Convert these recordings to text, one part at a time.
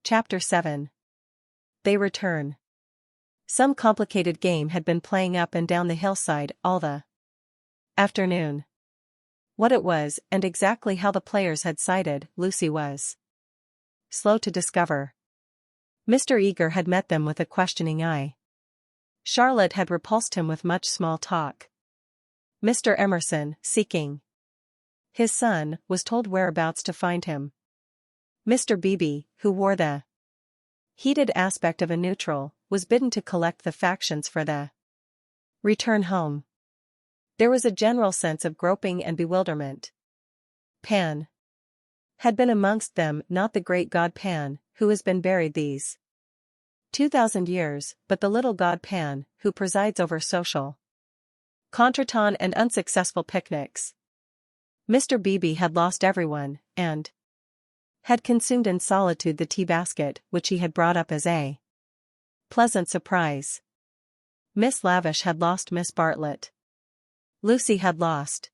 Chapter 7. They return. Some complicated game had been playing up and down the hillside all the afternoon. What it was, and exactly how the players had sided, Lucy was slow to discover. Mr. Eager had met them with a questioning eye. Charlotte had repulsed him with much small talk. Mr. Emerson, seeking his son, was told whereabouts to find him. Mr. Beebe, who wore the heated aspect of a neutral, was bidden to collect the factions for the return home. There was a general sense of groping and bewilderment. Pan had been amongst them, not the great god Pan, who has been buried these 2,000 years, but the little god Pan, who presides over social contretemps and unsuccessful picnics. Mr. Beebe had lost everyone, and had consumed in solitude the tea basket which he had brought up as a pleasant surprise. Miss Lavish had lost Miss Bartlett. Lucy had lost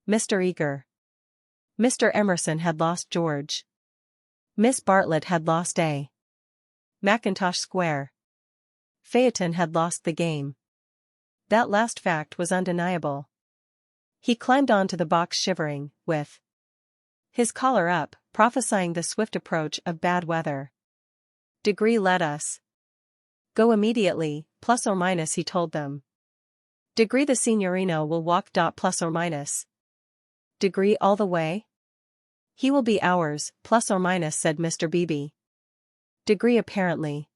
Mr. Eager. Mr. Emerson had lost George. Miss Bartlett had lost a Mackintosh Square. Phaeton had lost the game. That last fact was undeniable. He climbed onto the box shivering, with his collar up, prophesying the swift approach of bad weather. Degree let us go immediately, plus or minus, he told them. Degree the Signorino will walk. Plus or minus. Degree all the way? He will be ours, plus or minus, said Mr. Beebe. Degree apparently.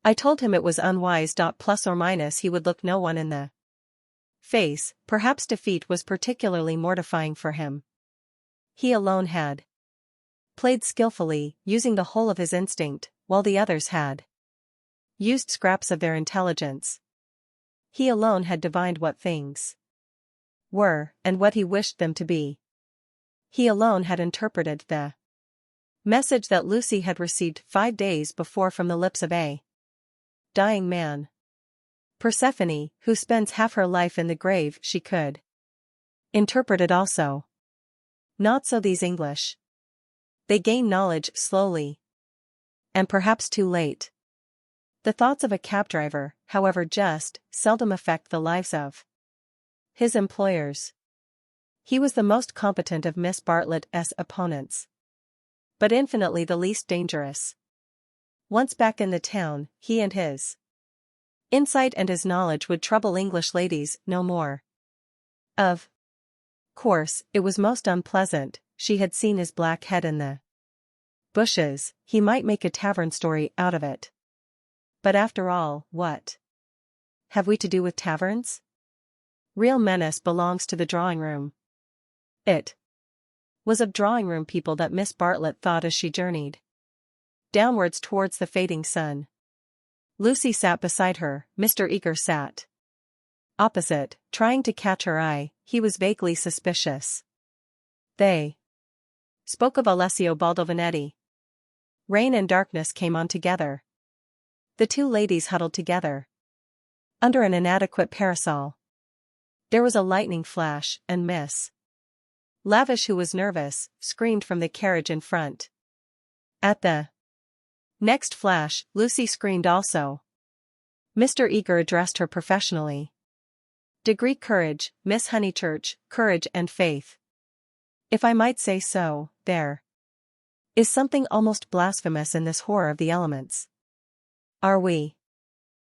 I told him it was unwise. Plus or minus, he would look no one in the face. Perhaps defeat was particularly mortifying for him. He alone had played skillfully, using the whole of his instinct, while the others had used scraps of their intelligence. He alone had divined what things were, and what he wished them to be. He alone had interpreted the message that Lucy had received 5 days before from the lips of a dying man. Persephone, who spends half her life in the grave, she could interpret it also. Not so these English. They gain knowledge slowly. And perhaps too late. The thoughts of a cab driver, however just, seldom affect the lives of his employers. He was the most competent of Miss Bartlett's opponents, but infinitely the least dangerous. Once back in the town, he and his insight and his knowledge would trouble English ladies no more. Of course, it was most unpleasant. She had seen his black head in the bushes. He might make a tavern story out of it. But after all, what have we to do with taverns? Real menace belongs to the drawing room. It was of drawing room people that Miss Bartlett thought as she journeyed downwards towards the fading sun. Lucy sat beside her, Mr. Eager sat opposite, trying to catch her eye. He was vaguely suspicious. They spoke of Alessio Baldovinetti. Rain and darkness came on together. The two ladies huddled together under an inadequate parasol. There was a lightning flash, and Miss Lavish, who was nervous, screamed from the carriage in front. At the next flash, Lucy screamed also. Mr. Eager addressed her professionally. Degree courage, Miss Honeychurch, courage and faith. If I might say so, there is something almost blasphemous in this horror of the elements. Are we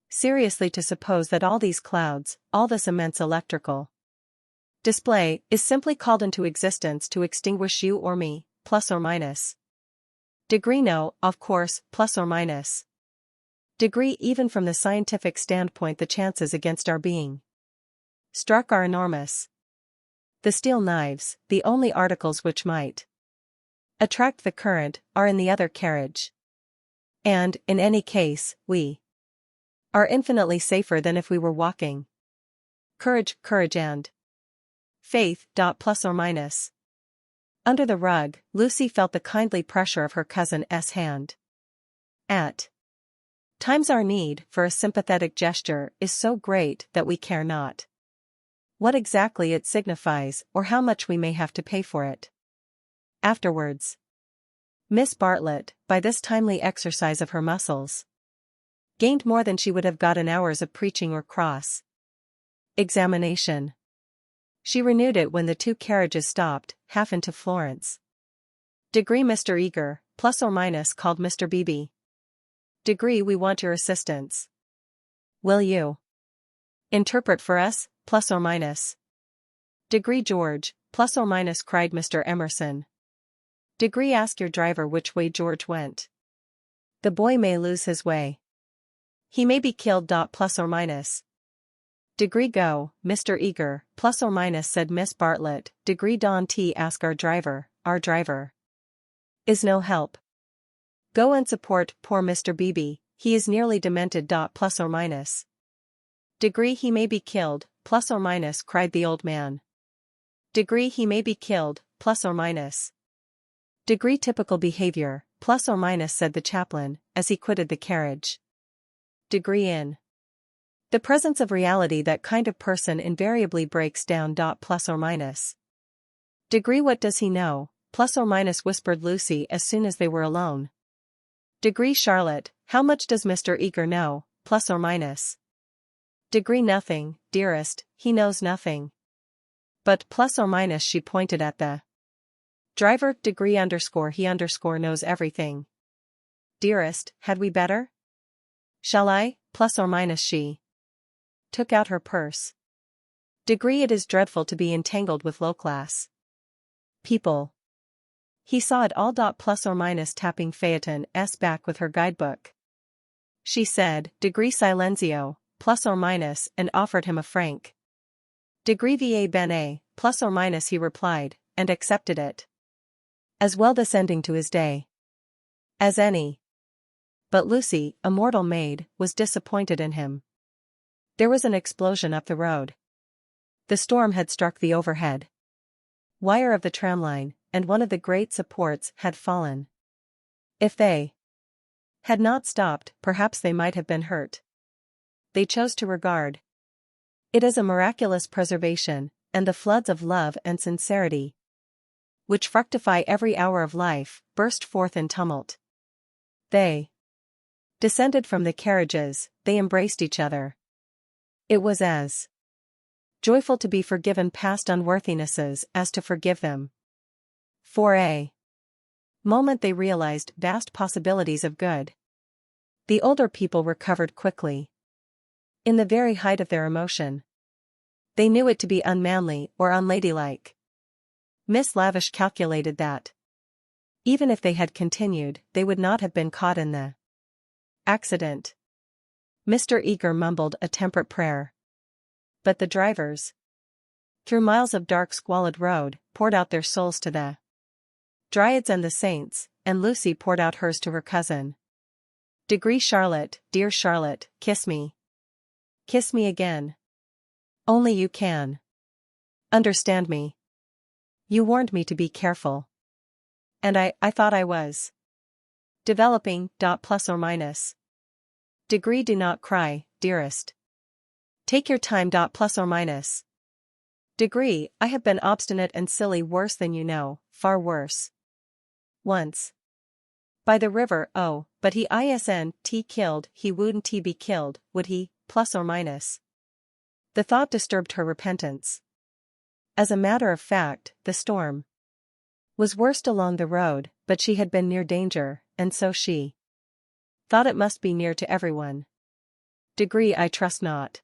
seriously to suppose that all these clouds, all this immense electrical display, is simply called into existence to extinguish you or me, plus or minus? Degree no, of course, plus or minus. Degree even from the scientific standpoint the chances against our being struck are enormous. The steel knives, the only articles which might attract the current, are in the other carriage. And, in any case, we are infinitely safer than if we were walking. Courage, courage and faith. Plus or minus. Under the rug, Lucy felt the kindly pressure of her cousin's hand. At times our need for a sympathetic gesture is so great that we care not what exactly it signifies or how much we may have to pay for it afterwards. Miss Bartlett, by this timely exercise of her muscles, gained more than she would have got in hours of preaching or cross examination. She renewed it when the two carriages stopped, half into Florence. Degree Mr. Eager, plus or minus, called Mr. Beebe. Degree, we want your assistance. Will you interpret for us, plus or minus? Degree George, plus or minus, cried Mr. Emerson. Degree, ask your driver which way George went. The boy may lose his way. He may be killed. Plus or minus. Degree go, Mr. Eager, plus or minus, said Miss Bartlett. Degree Don T, ask our driver is no help. Go and support poor Mr. Beebe, he is nearly demented. Plus or minus. Degree he may be killed, plus or minus, cried the old man. Degree he may be killed, plus or minus. Degree typical behavior, plus or minus, said the chaplain, as he quitted the carriage. Degree in the presence of reality, that kind of person invariably breaks down. Plus or minus. Degree what does he know, plus or minus, whispered Lucy as soon as they were alone. Degree Charlotte, how much does Mr. Eager know, plus or minus? Degree nothing, dearest, he knows nothing. But plus or minus, she pointed at the driver. Degree underscore he underscore knows everything. Dearest, had we better? Shall I, plus or minus, she took out her purse. Degree it is dreadful to be entangled with low-class people. He saw it all. Plus or minus, tapping Phaeton's back with her guidebook. She said, Degree silenzio, plus or minus, and offered him a franc. Degree va bene, plus or minus, he replied, and accepted it. As well descending to his day as any. But Lucy, a mortal maid, was disappointed in him. There was an explosion up the road. The storm had struck the overhead wire of the tramline, and one of the great supports had fallen. If they had not stopped, perhaps they might have been hurt. They chose to regard it as a miraculous preservation, and the floods of love and sincerity, which fructify every hour of life, burst forth in tumult. They descended from the carriages, they embraced each other. It was as joyful to be forgiven past unworthinesses as to forgive them. For a moment they realized vast possibilities of good. The older people recovered quickly. In the very height of their emotion, they knew it to be unmanly or unladylike. Miss Lavish calculated that even if they had continued, they would not have been caught in the accident. Mr. Eager mumbled a temperate prayer. But the drivers, through miles of dark squalid road, poured out their souls to the Dryads and the saints, and Lucy poured out hers to her cousin. Degree Charlotte, dear Charlotte, kiss me. Kiss me again. Only you can understand me. You warned me to be careful. And I thought I was developing. Plus or minus. Degree do not cry, dearest. Take your time. Plus or minus. Degree, I have been obstinate and silly, worse than you know, far worse. Once. By the river, oh, but he isn't killed, he wouldn't be killed, would he, plus or minus. The thought disturbed her repentance. As a matter of fact, the storm was worst along the road, but she had been near danger, and so she thought it must be near to everyone. Degree I trust not.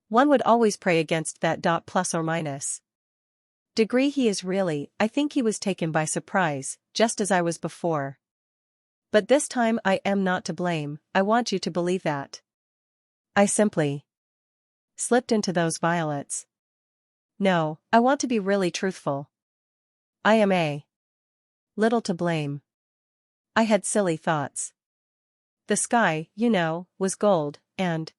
One would always pray against that. Plus or minus. Degree he is really, I think he was taken by surprise, just as I was before. But this time I am not to blame, I want you to believe that. I simply slipped into those violets. No, I want to be really truthful. I am a little to blame. I had silly thoughts. The sky, you know, was gold, and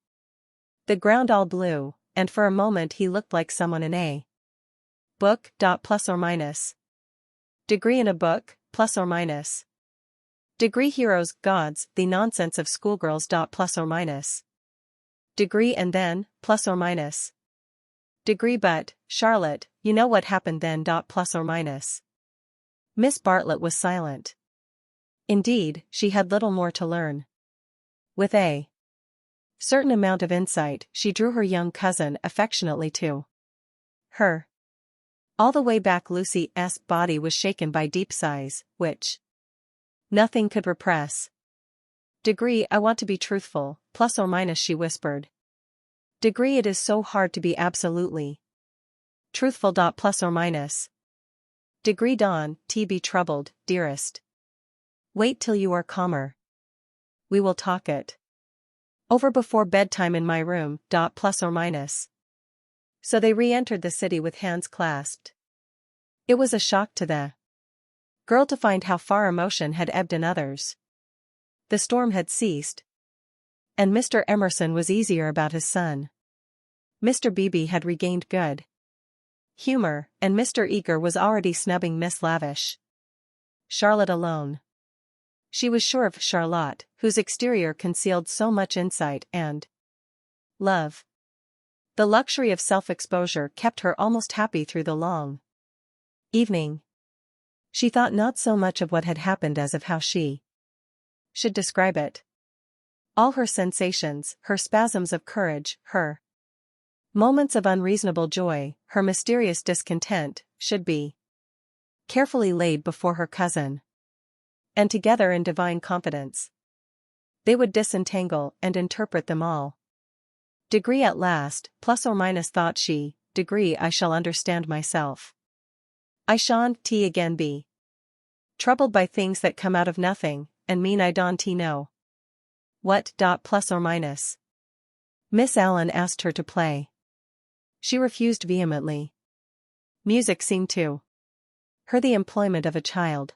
the ground all blue, and for a moment he looked like someone in a book. Plus or minus. Degree in a book, plus or minus. Degree heroes, gods, the nonsense of schoolgirls. Plus or minus. Degree and then, plus or minus. Degree but, Charlotte, you know what happened then. Plus or minus. Miss Bartlett was silent. Indeed, she had little more to learn. With a certain amount of insight, she drew her young cousin affectionately to her. All the way back Lucy's body was shaken by deep sighs, which nothing could repress. Degree, I want to be truthful, plus or minus, she whispered. Degree, it is so hard to be absolutely truthful. Plus or minus. Degree, Dawn, be troubled, dearest. Wait till you are calmer. We will talk it over before bedtime in my room. Plus or minus. So they re-entered the city with hands clasped. It was a shock to the girl to find how far emotion had ebbed in others. The storm had ceased, and Mr. Emerson was easier about his son. Mr. Beebe had regained good humor, and Mr. Eager was already snubbing Miss Lavish. Charlotte alone. She was sure of Charlotte, whose exterior concealed so much insight and love. The luxury of self-exposure kept her almost happy through the long evening. She thought not so much of what had happened as of how she should describe it. All her sensations, her spasms of courage, her moments of unreasonable joy, her mysterious discontent, should be carefully laid before her cousin. And together in divine confidence, they would disentangle and interpret them all. Degree at last, plus or minus, thought she, degree, I shall understand myself. I shan't again be troubled by things that come out of nothing, and mean I don't know what. Plus or minus. Miss Allen asked her to play. She refused vehemently. Music seemed to her the employment of a child.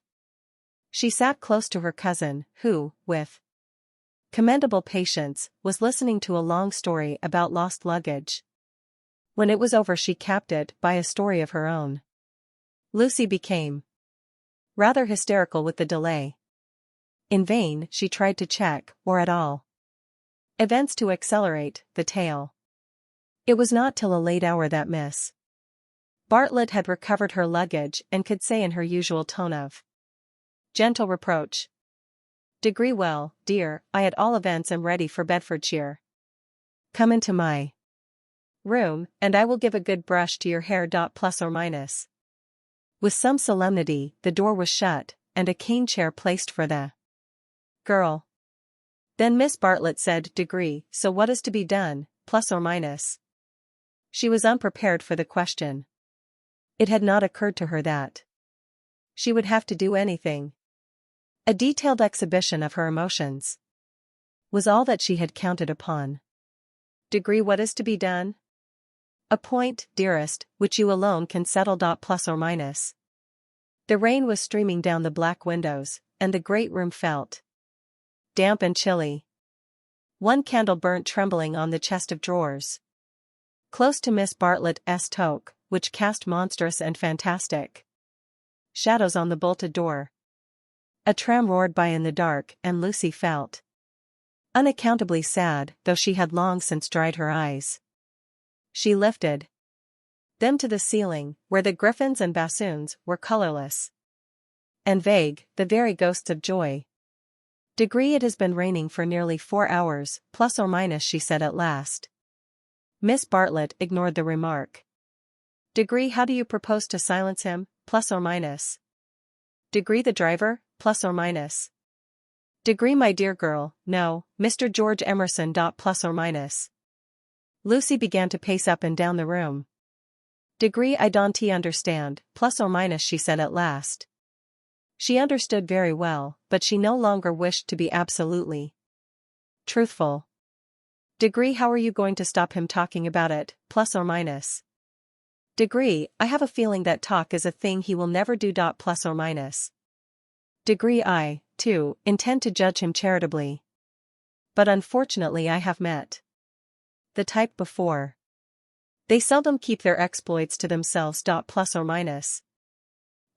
She sat close to her cousin, who, with commendable patience, was listening to a long story about lost luggage. When it was over, she capped it by a story of her own. Lucy became rather hysterical with the delay. In vain she tried to check, or at all events to accelerate, the tale. It was not till a late hour that Miss Bartlett had recovered her luggage and could say in her usual tone of gentle reproach, degree, well, dear, I at all events am ready for Bedfordshire. Come into my room, and I will give a good brush to your hair. Plus or minus. With some solemnity, the door was shut, and a cane chair placed for the girl. Then Miss Bartlett said, degree, so what is to be done, plus or minus? She was unprepared for the question. It had not occurred to her that she would have to do anything. A detailed exhibition of her emotions was all that she had counted upon. Degree, what is to be done? A point, dearest, which you alone can settle. Plus or minus. The rain was streaming down the black windows, and the great room felt damp and chilly. One candle burnt trembling on the chest of drawers, close to Miss Bartlett's toque, which cast monstrous and fantastic shadows on the bolted door. A tram roared by in the dark, and Lucy felt unaccountably sad, though she had long since dried her eyes. She lifted them to the ceiling, where the griffins and bassoons were colorless and vague, the very ghosts of joy. Degree, it has been raining for nearly 4 hours, plus or minus, she said at last. Miss Bartlett ignored the remark. Degree, how do you propose to silence him, plus or minus? Degree, the driver, plus or minus. Degree, my dear girl, no, Mr. George Emerson. Plus or minus. Lucy began to pace up and down the room. Degree, I don't understand, plus or minus, she said at last. She understood very well, but she no longer wished to be absolutely truthful. Degree, how are you going to stop him talking about it, plus or minus? Degree, I have a feeling that talk is a thing he will never do. Plus or minus. Degree, I, too, intend to judge him charitably. But unfortunately I have met the type before. They seldom keep their exploits to themselves. Plus or minus.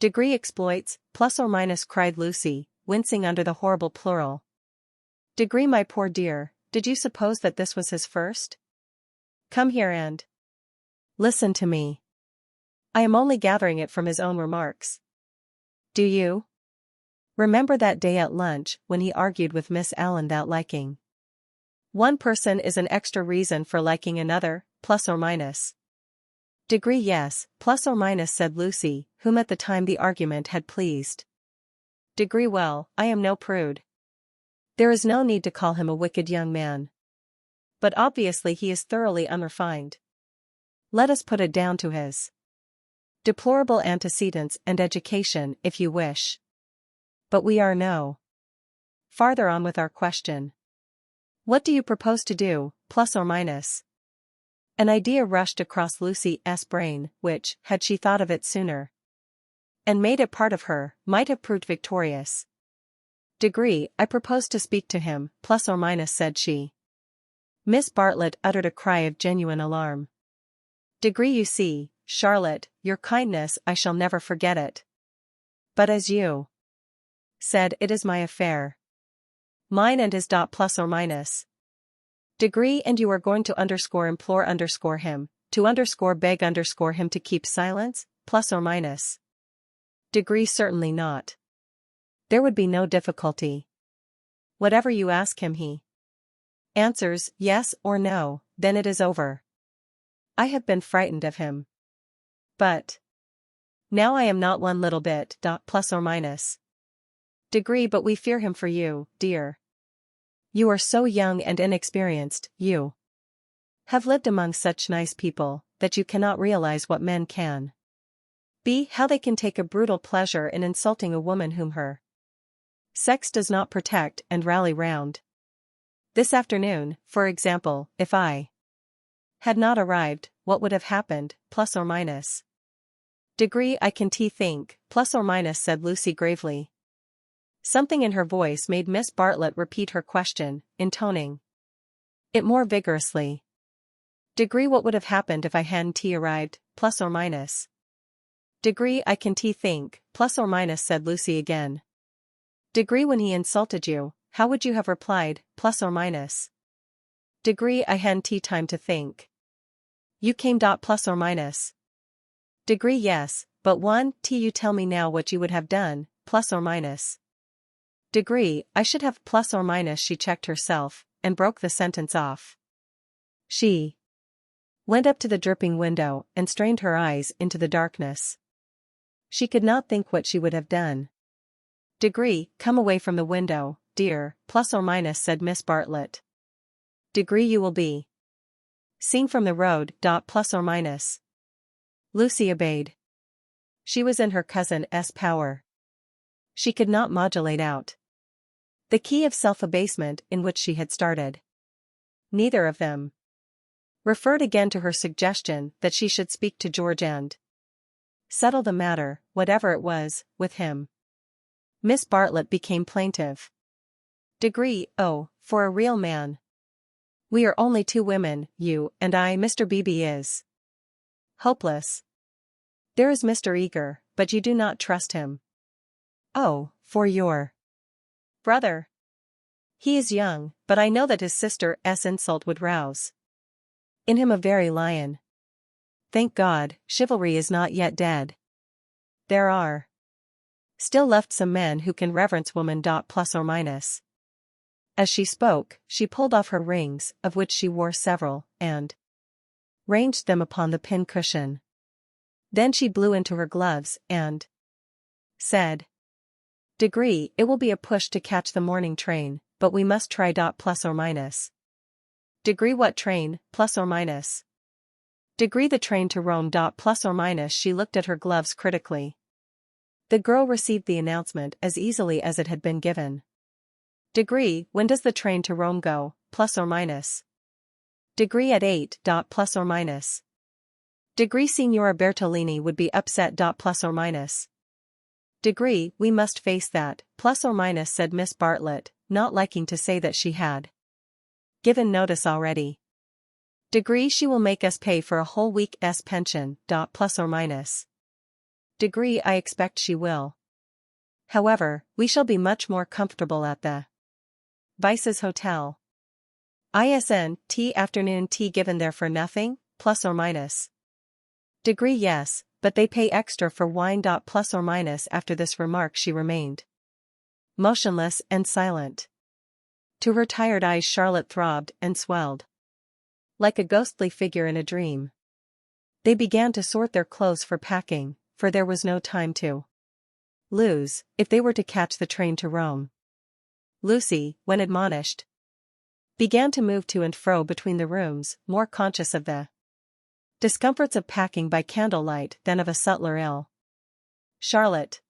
Degree, exploits, plus or minus, cried Lucy, wincing under the horrible plural. Degree, my poor dear, did you suppose that this was his first? Come here and listen to me. I am only gathering it from his own remarks. Do you Remember that day at lunch when he argued with Miss Allen that liking one person is an extra reason for liking another, plus or minus? Degree yes, plus or minus, said Lucy, whom at the time the argument had pleased. Degree well, I am no prude. There is no need to call him a wicked young man. But obviously he is thoroughly unrefined. Let us put it down to his deplorable antecedents and education if you wish. But we are no farther on with our question. What do you propose to do, plus or minus? An idea rushed across Lucy's brain, which, had she thought of it sooner and made it part of her, might have proved victorious. Degree, I propose to speak to him, plus or minus, said she. Miss Bartlett uttered a cry of genuine alarm. Degree, you see, Charlotte, your kindness, I shall never forget it. But as you said, it is my affair. Mine and his. Plus or minus. Degree, and you are going to implore him, to beg him to keep silence, plus or minus. Degree, certainly not. There would be no difficulty. Whatever you ask him he answers yes or no, then it is over. I have been frightened of him. But now I am not one little bit. Plus or minus. Degree, but we fear him for you, dear. You are so young and inexperienced, you have lived among such nice people, that you cannot realize what men can be, how they can take a brutal pleasure in insulting a woman whom her sex does not protect and rally round. This afternoon, for example, if I had not arrived, what would have happened, plus or minus? Degree, I can think, plus or minus, said Lucy gravely. Something in her voice made Miss Bartlett repeat her question, intoning it more vigorously. Degree, what would have happened if I hadn't arrived, plus or minus? Degree, I can think, plus or minus, said Lucy again. Degree, when he insulted you, how would you have replied, plus or minus? Degree, I hadn't time to think. You came. Plus or minus. Degree, yes, but you tell me now what you would have done, plus or minus. Degree, I should have plus or minus. She checked herself, and broke the sentence off. She went up to the dripping window and strained her eyes into the darkness. She could not think what she would have done. Degree, come away from the window, dear, plus or minus, said Miss Bartlett. Degree, you will be seen from the road. Plus or minus. Lucy obeyed. She was in her cousin's power. She could not modulate out the key of self-abasement in which she had started. Neither of them referred again to her suggestion that she should speak to George and settle the matter, whatever it was, with him. Miss Bartlett became plaintive. Degree, oh, for a real man. We are only two women, you and I. Mr. Beebe is hopeless. There is Mr. Eager, but you do not trust him. Oh, for your brother. He is young, but I know that his sister's insult would rouse in him a very lion. Thank God, chivalry is not yet dead. There are still left some men who can reverence woman. Plus or minus. As she spoke, she pulled off her rings, of which she wore several, and ranged them upon the pin cushion. Then she blew into her gloves, and said, Degree, it will be a push to catch the morning train, but we must try. Plus or minus. Degree, what train, plus or minus? Degree, the train to Rome. Plus or minus. She looked at her gloves critically. The girl received the announcement as easily as it had been given. Degree, when does the train to Rome go, plus or minus? Degree, at 8. Plus or minus. Degree, Signora Bertolini would be upset. Plus or minus. Degree, we must face that, plus or minus, said Miss Bartlett, not liking to say that she had given notice already. Degree, she will make us pay for a whole week's pension. Plus or minus. Degree, I expect she will. However, we shall be much more comfortable at the Vice's Hotel. Tea afternoon tea given there for nothing, plus or minus. Degree, yes, but they pay extra for wine. Plus or minus. After this remark she remained motionless and silent. To her tired eyes Charlotte throbbed and swelled. Like a ghostly figure in a dream. They began to sort their clothes for packing, for there was no time to lose, if they were to catch the train to Rome. Lucy, when admonished, began to move to and fro between the rooms, more conscious of the discomforts of packing by candlelight than of a subtler ill. Charlotte,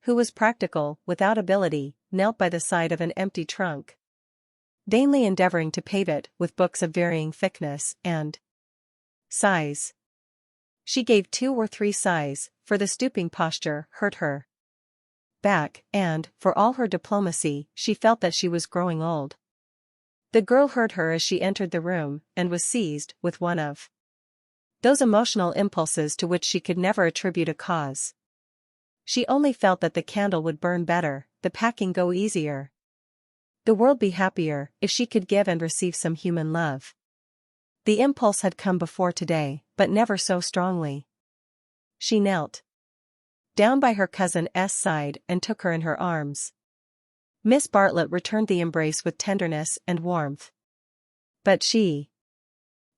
who was practical, without ability, knelt by the side of an empty trunk, vainly endeavoring to pave it with books of varying thickness and size. She gave 2 or 3 sighs, for the stooping posture hurt her back, and, for all her diplomacy, she felt that she was growing old. The girl heard her as she entered the room, and was seized with one of those emotional impulses to which she could never attribute a cause. She only felt that the candle would burn better, the packing go easier, the world be happier, if she could give and receive some human love. The impulse had come before today, but never so strongly. She knelt down by her cousin's side and took her in her arms. Miss Bartlett returned the embrace with tenderness and warmth. But she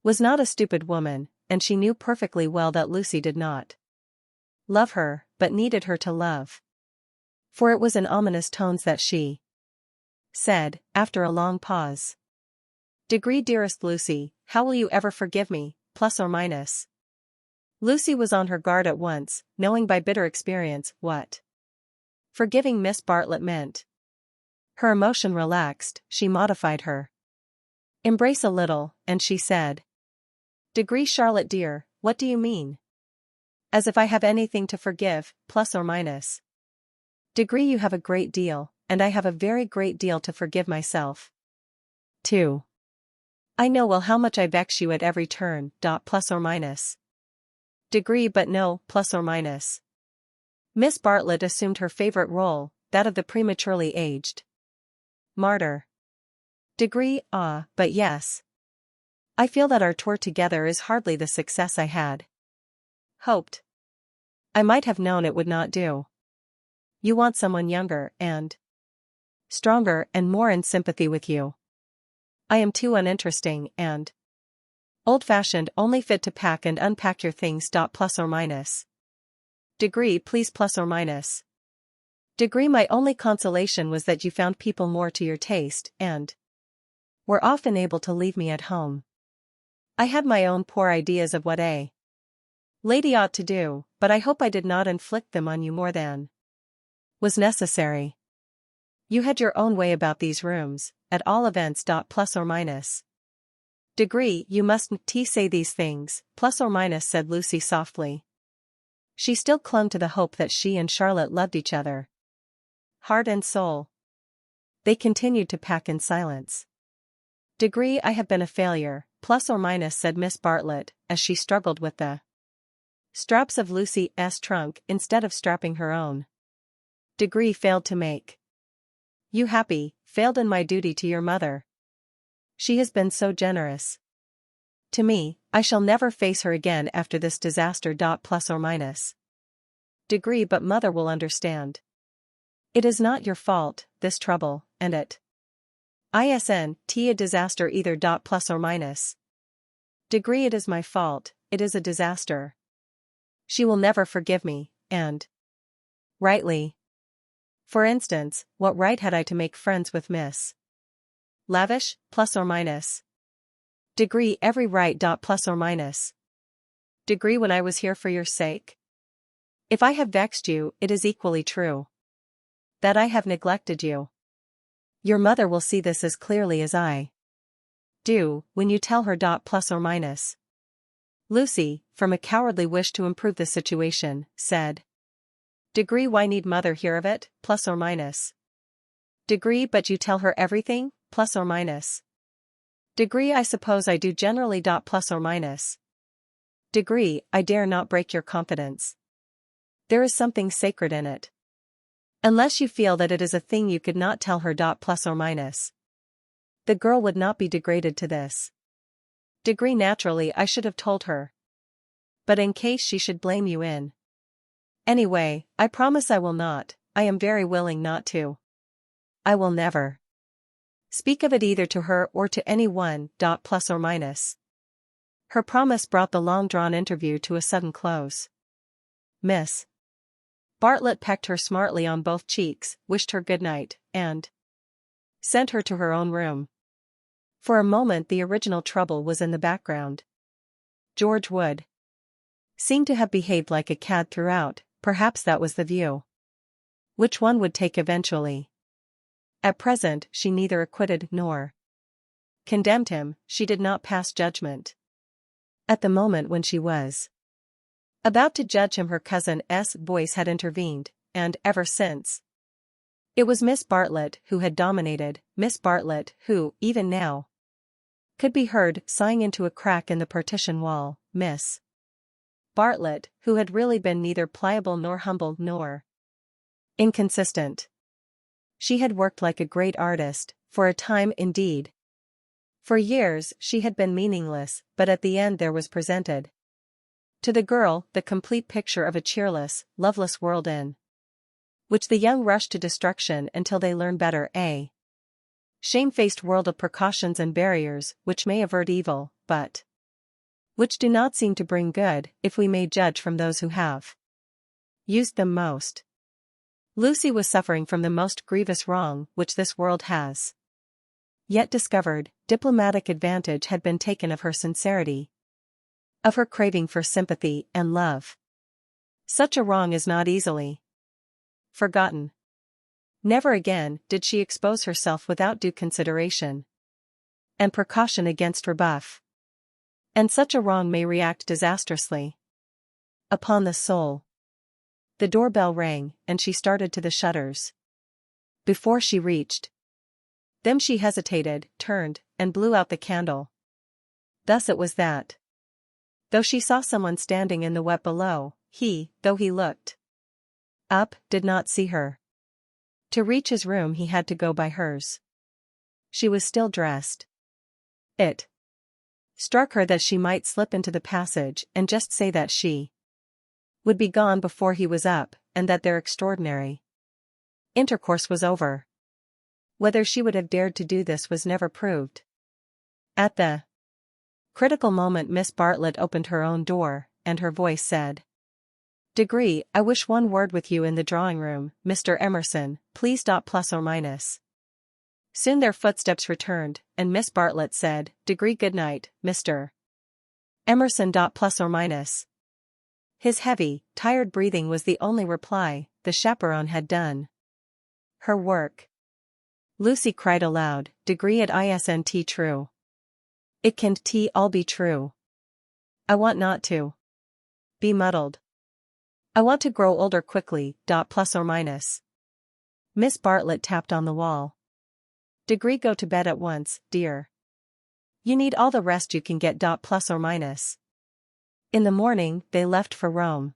was not a stupid woman, and she knew perfectly well that Lucy did not love her, but needed her to love. For it was in ominous tones that she said, after a long pause, Dearest Lucy, how will you ever forgive me, plus or minus? Lucy was on her guard at once, knowing by bitter experience what forgiving Miss Bartlett meant. Her emotion relaxed, she modified her embrace a little, and she said, Charlotte dear, what do you mean? As if I have anything to forgive, plus or minus. You have a great deal, and I have a very great deal to forgive myself, too. I know well how much I vex you at every turn, plus or minus. But no, plus or minus. Miss Bartlett assumed her favorite role, that of the prematurely aged martyr. But yes. I feel that our tour together is hardly the success I had hoped. I might have known it would not do. You want someone younger and stronger and more in sympathy with you. I am too uninteresting and old-fashioned, only fit to pack and unpack your things. Plus or minus. Please, plus or minus. My only consolation was that you found people more to your taste and were often able to leave me at home. I had my own poor ideas of what a lady ought to do, but I hope I did not inflict them on you more than was necessary. You had your own way about these rooms, at all events. Plus or minus. You mustn't say these things, plus or minus, said Lucy softly. She still clung to the hope that she and Charlotte loved each other, heart and soul. They continued to pack in silence. I have been a failure, plus or minus, said Miss Bartlett, as she struggled with the straps of Lucy's trunk instead of strapping her own. Failed to make you happy, failed in my duty to your mother. She has been so generous to me, I shall never face her again after this disaster. Plus or minus. But mother will understand. It is not your fault, this trouble, and it isn't a disaster either. Plus or minus. It is my fault, it is a disaster. She will never forgive me, and rightly. For instance, what right had I to make friends with Miss Lavish, plus or minus? Every right. Plus or minus. When I was here for your sake? If I have vexed you, it is equally true that I have neglected you. Your mother will see this as clearly as I do, when you tell her. Plus or minus. Lucy, from a cowardly wish to improve the situation, said, Why need mother hear of it, plus or minus? But you tell her everything, plus or minus. I suppose I do generally. Plus or minus. I dare not break your confidence. There is something sacred in it. Unless you feel that it is a thing you could not tell her. Plus or minus. The girl would not be degraded to this degree. Naturally I should have told her. But in case she should blame you in any way, I promise I will not. I am very willing not to. I will never speak of it either to her or to anyone. Plus or minus. Her promise brought the long-drawn interview to a sudden close. Miss Bartlett pecked her smartly on both cheeks, wished her good night, and sent her to her own room. For a moment the original trouble was in the background. George Wood seemed to have behaved like a cad throughout, perhaps that was the view which one would take eventually. At present she neither acquitted nor condemned him, she did not pass judgment. At the moment when she was about to judge him her cousin's voice had intervened, and ever since it was Miss Bartlett who had dominated, Miss Bartlett who, even now, could be heard sighing into a crack in the partition wall, Miss Bartlett, who had really been neither pliable nor humble nor inconsistent. She had worked like a great artist, for a time indeed. For years she had been meaningless, but at the end there was presented to the girl the complete picture of a cheerless, loveless world in which the young rush to destruction until they learn better, a shamefaced world of precautions and barriers which may avert evil, but which do not seem to bring good, if we may judge from those who have used them most. Lucy was suffering from the most grievous wrong which this world has yet discovered. Diplomatic advantage had been taken of her sincerity, of her craving for sympathy and love. Such a wrong is not easily forgotten. Never again did she expose herself without due consideration and precaution against rebuff. And such a wrong may react disastrously upon the soul. The doorbell rang, and she started to the shutters. Before she reached them she hesitated, turned, and blew out the candle. Thus it was that, though she saw someone standing in the wet below, he, though he looked up, did not see her. To reach his room he had to go by hers. She was still dressed. It struck her that she might slip into the passage and just say that she would be gone before he was up, and that their extraordinary intercourse was over. Whether she would have dared to do this was never proved. At the critical moment Miss Bartlett opened her own door, and her voice said, "Degree, I wish one word with you in the drawing-room, Mr. Emerson, please. Plus or minus." Soon their footsteps returned, and Miss Bartlett said, "Degree, good night, Mr. Emerson. Plus or minus." His heavy, tired breathing was the only reply. The chaperone had done her work. Lucy cried aloud, "Degree at isn't true. It can't all be true. I want not to be muddled. I want to grow older quickly. Plus or minus." Miss Bartlett tapped on the wall. "Degree, go to bed at once, dear. You need all the rest you can get. Plus or minus." In the morning they left for Rome.